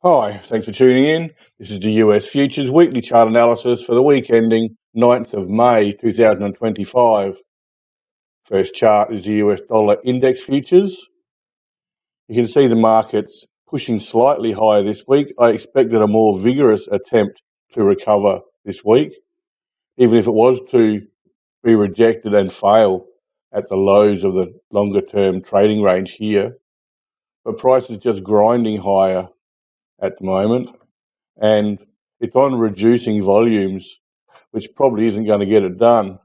Hi, thanks for tuning in. This is the US Futures Weekly Chart Analysis for the week ending 9th of May 2025. First chart is the US Dollar Index Futures. You can see the markets pushing slightly higher this week. I expected a more vigorous attempt to recover this week, even if it was to be rejected and fail at the lows of the longer term trading range here. But price is just grinding higher at the moment, and it's on reducing volumes, which probably isn't going to get it done.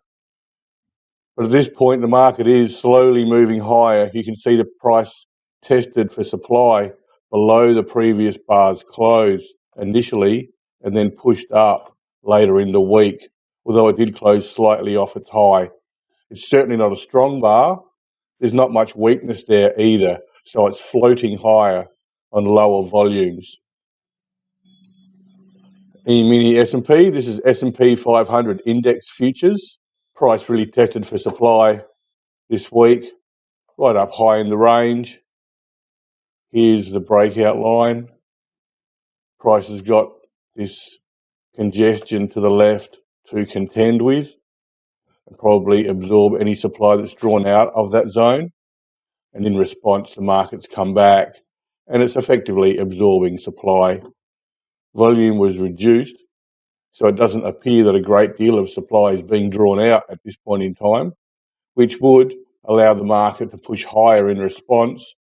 But at this point, the market is slowly moving higher. You can see the price tested for supply below the previous bar's close initially, and then pushed up later in the week, although it did close slightly off its high. It's certainly not a strong bar. There's not much weakness there either, so it's floating higher on lower volumes. E-mini S&P, this is S&P 500 Index Futures. Price really tested for supply this week, right up high in the range. Here's the breakout line. Price has got this congestion to the left to contend with and probably absorb any supply that's drawn out of that zone. And in response, the market's come back and it's effectively absorbing supply. Volume was reduced, so it doesn't appear that a great deal of supply is being drawn out at this point in time, which would allow the market to push higher in response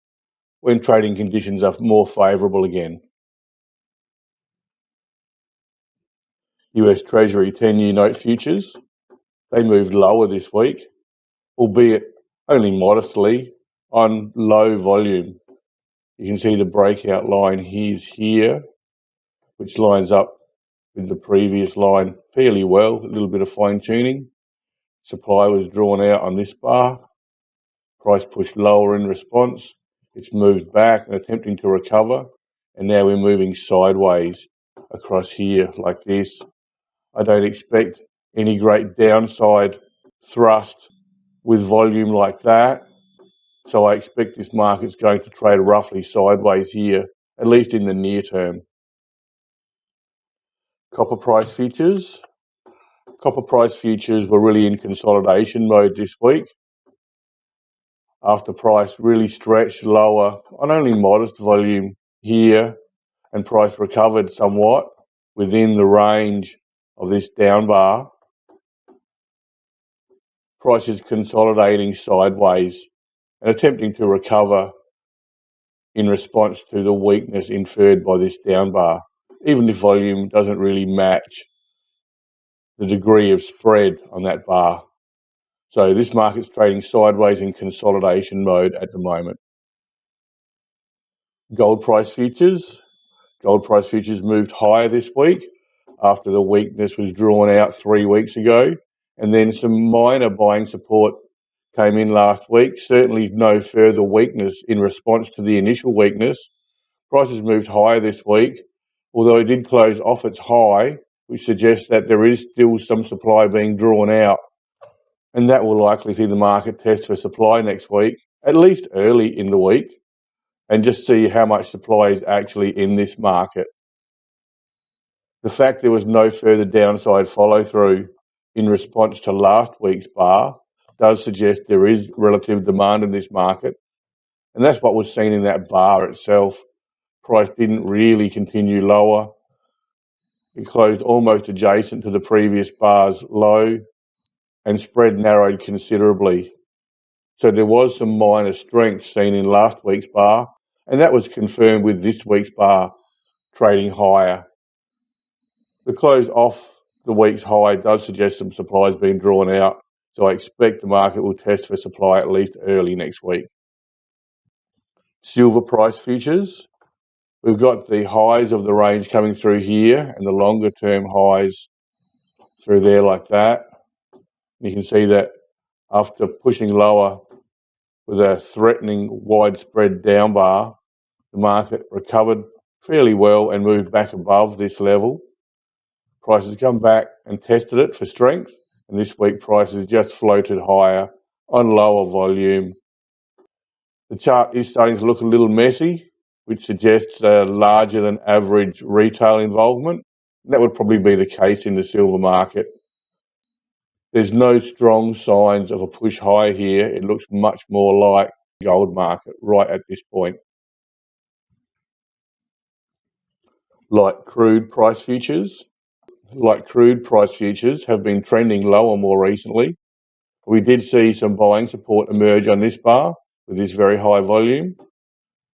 when trading conditions are more favourable again. US Treasury 10-year note futures, they moved lower this week, albeit only modestly on low volume. You can see the breakout line here, which lines up with the previous line fairly well, a little bit of fine tuning. Supply was drawn out on this bar. Price pushed lower in response. It's moved back and attempting to recover. And now we're moving sideways across here like this. I don't expect any great downside thrust with volume like that. So I expect this market's going to trade roughly sideways here, at least in the near term. Copper price futures. Copper price futures were really in consolidation mode this week, after price really stretched lower on only modest volume here, and price recovered somewhat within the range of this down bar. Price is consolidating sideways and attempting to recover in response to the weakness inferred by this down bar, even if volume doesn't really match the degree of spread on that bar. So this market's trading sideways in consolidation mode at the moment. Gold price futures. Gold price futures moved higher this week after the weakness was drawn out 3 weeks ago, and then some minor buying support came in last week. Certainly no further weakness in response to the initial weakness. Prices moved higher this week, although it did close off its high, which suggests that there is still some supply being drawn out, and that will likely see the market test for supply next week, at least early in the week, and just see how much supply is actually in this market. The fact there was no further downside follow-through in response to last week's bar does suggest there is relative demand in this market, and that's what was seen in that bar itself. Price didn't really continue lower. It closed almost adjacent to the previous bar's low, and spread narrowed considerably. So there was some minor strength seen in last week's bar, and that was confirmed with this week's bar trading higher. The close off the week's high does suggest some supply is being drawn out, so I expect the market will test for supply at least early next week. Silver price futures. We've got the highs of the range coming through here and the longer term highs through there like that. You can see that after pushing lower with a threatening widespread down bar, the market recovered fairly well and moved back above this level. Prices come back and tested it for strength, and this week prices just floated higher on lower volume. The chart is starting to look a little messy. which suggests a larger than average retail involvement. That would probably be the case in the silver market. There's no strong signs of a push higher here. It looks much more like the gold market right at this point. Light crude price futures have been trending lower more recently. We did see some buying support emerge on this bar with this very high volume.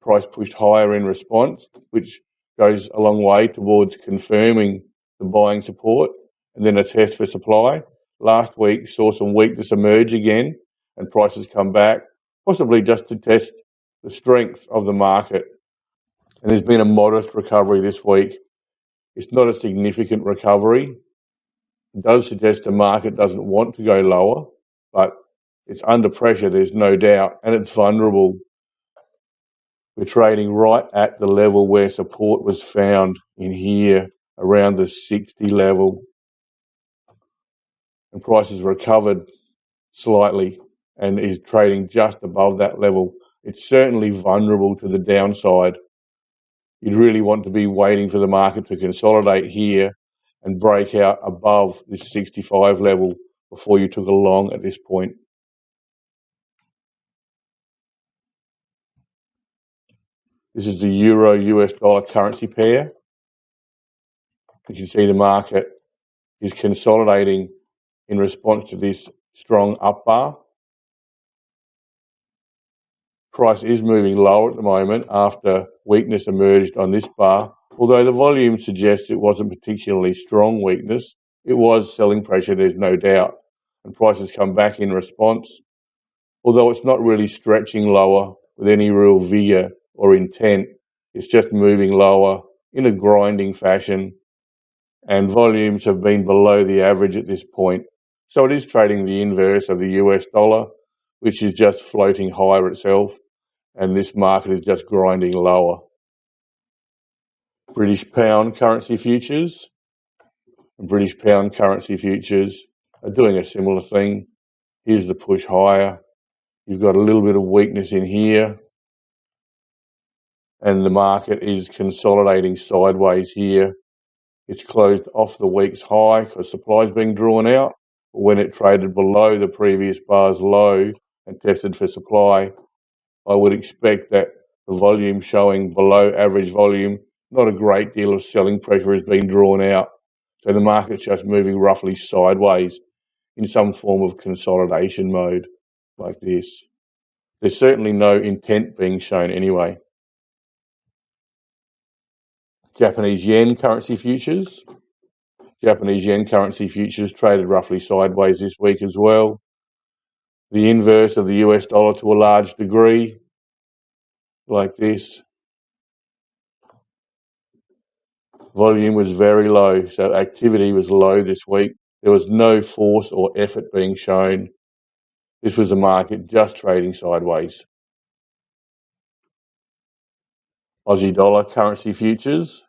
Price pushed higher in response, which goes a long way towards confirming the buying support and then a test for supply. Last week saw some weakness emerge again and prices come back, possibly just to test the strength of the market. And there's been a modest recovery this week. It's not a significant recovery. It does suggest the market doesn't want to go lower, but it's under pressure, there's no doubt, and it's vulnerable. We're trading right at the level where support was found in here, around the 60 level. And prices recovered slightly and is trading just above that level. It's certainly vulnerable to the downside. You'd really want to be waiting for the market to consolidate here and break out above this 65 level before you took a long at this point. This is the euro-US dollar currency pair. You can see the market is consolidating in response to this strong up bar. Price is moving lower at the moment after weakness emerged on this bar. Although the volume suggests it wasn't particularly strong weakness, it was selling pressure, there's no doubt, and prices come back in response. Although it's not really stretching lower with any real vigour or intent, it's just moving lower in a grinding fashion, and volumes have been below the average at this point. So it is trading the inverse of the US dollar, which is just floating higher itself, and this market is just grinding lower. British pound currency futures and British pound currency futures are doing a similar thing. Here's the push higher. You've got a little bit of weakness in here, and the market is consolidating sideways here. It's closed off the week's high because supply is being drawn out. But when it traded below the previous bar's low and tested for supply, I would expect that the volume showing below average volume, not a great deal of selling pressure has been drawn out. So the market's just moving roughly sideways in some form of consolidation mode like this. There's certainly no intent being shown anyway. Japanese yen currency futures. Japanese yen currency futures traded roughly sideways this week as well. The inverse of the US dollar to a large degree, like this. Volume was very low, so activity was low this week. There was no force or effort being shown. This was the market just trading sideways. Aussie dollar currency futures.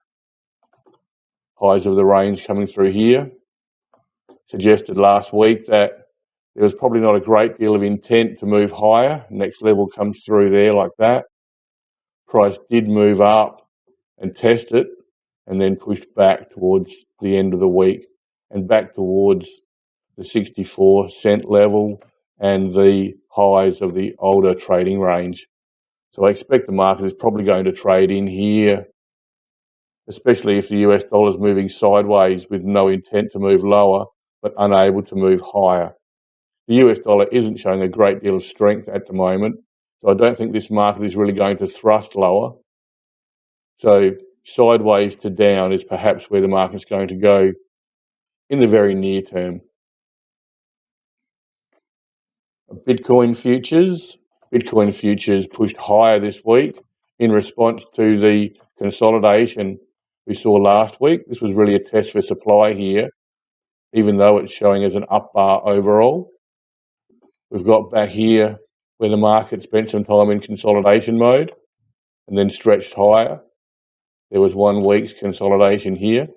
Highs of the range coming through here. Suggested last week that there was probably not a great deal of intent to move higher. Next level comes through there like that. Price did move up and test it and then pushed back towards the end of the week and back towards the 64-cent level and the highs of the older trading range. So I expect the market is probably going to trade in here, especially if the US dollar is moving sideways with no intent to move lower but unable to move higher. The US dollar isn't showing a great deal of strength at the moment, so I don't think this market is really going to thrust lower. So sideways to down is perhaps where the market's going to go in the very near term. Bitcoin futures pushed higher this week in response to the consolidation we saw last week. This was really a test for supply here, even though it's showing as an up bar overall. We've got back here where the market spent some time in consolidation mode and then stretched higher. There was 1 week's consolidation here,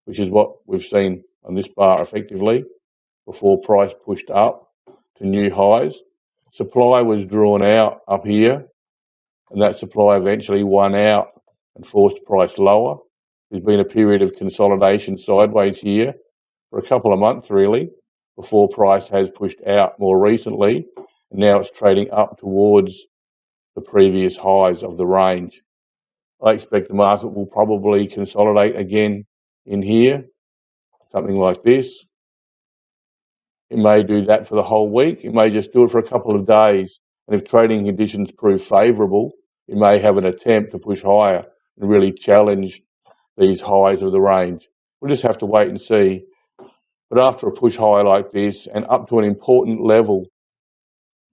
which is what we've seen on this bar effectively, before price pushed up to new highs. Supply was drawn out up here and that supply eventually won out and forced price lower. There's been a period of consolidation sideways here for a couple of months really, before price has pushed out more recently, and now it's trading up towards the previous highs of the range. I expect the market will probably consolidate again in here, something like this. It may do that for the whole week. It may just do it for a couple of days. And if trading conditions prove favourable, it may have an attempt to push higher and really challenge these highs of the range. We'll just have to wait and see. But after a push high like this and up to an important level,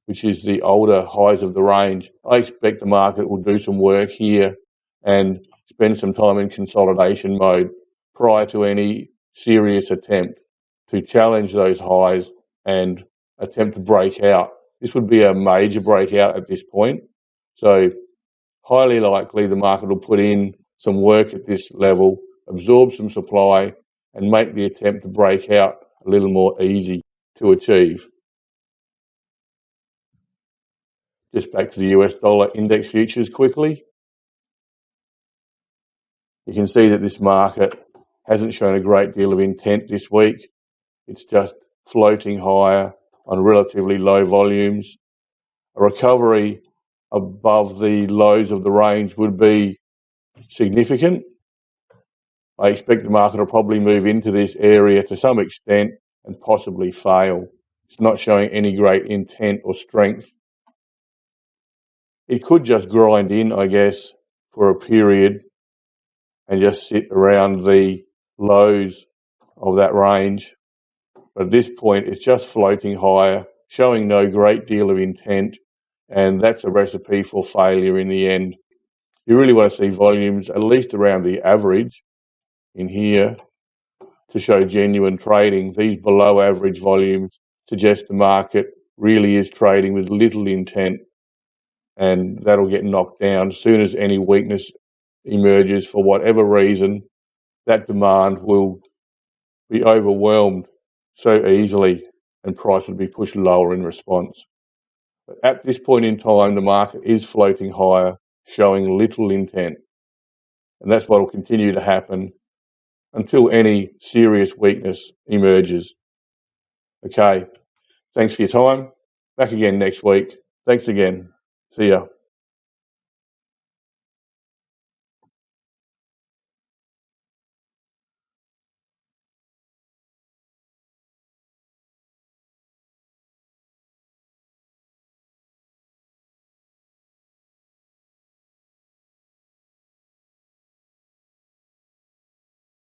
which is the older highs of the range, I expect the market will do some work here and spend some time in consolidation mode prior to any serious attempt to challenge those highs and attempt to break out. This would be a major breakout at this point. So highly likely the market will put in some work at this level, absorb some supply, and make the attempt to break out a little more easy to achieve. Just back to the US dollar index futures quickly. You can see that this market hasn't shown a great deal of intent this week. It's just floating higher on relatively low volumes. A recovery above the lows of the range would be significant. I expect the market will probably move into this area to some extent and possibly fail. It's not showing any great intent or strength. It could just grind in, I guess, for a period and just sit around the lows of that range. But at this point, it's just floating higher, showing no great deal of intent, and that's a recipe for failure in the end. You really want to see volumes at least around the average in here to show genuine trading. These below average volumes suggest the market really is trading with little intent, and that'll get knocked down as soon as any weakness emerges for whatever reason. That demand will be overwhelmed so easily and price will be pushed lower in response. But at this point in time, the market is floating higher, showing little intent. And that's what will continue to happen until any serious weakness emerges. Okay, thanks for your time. Back again next week. Thanks again. See ya.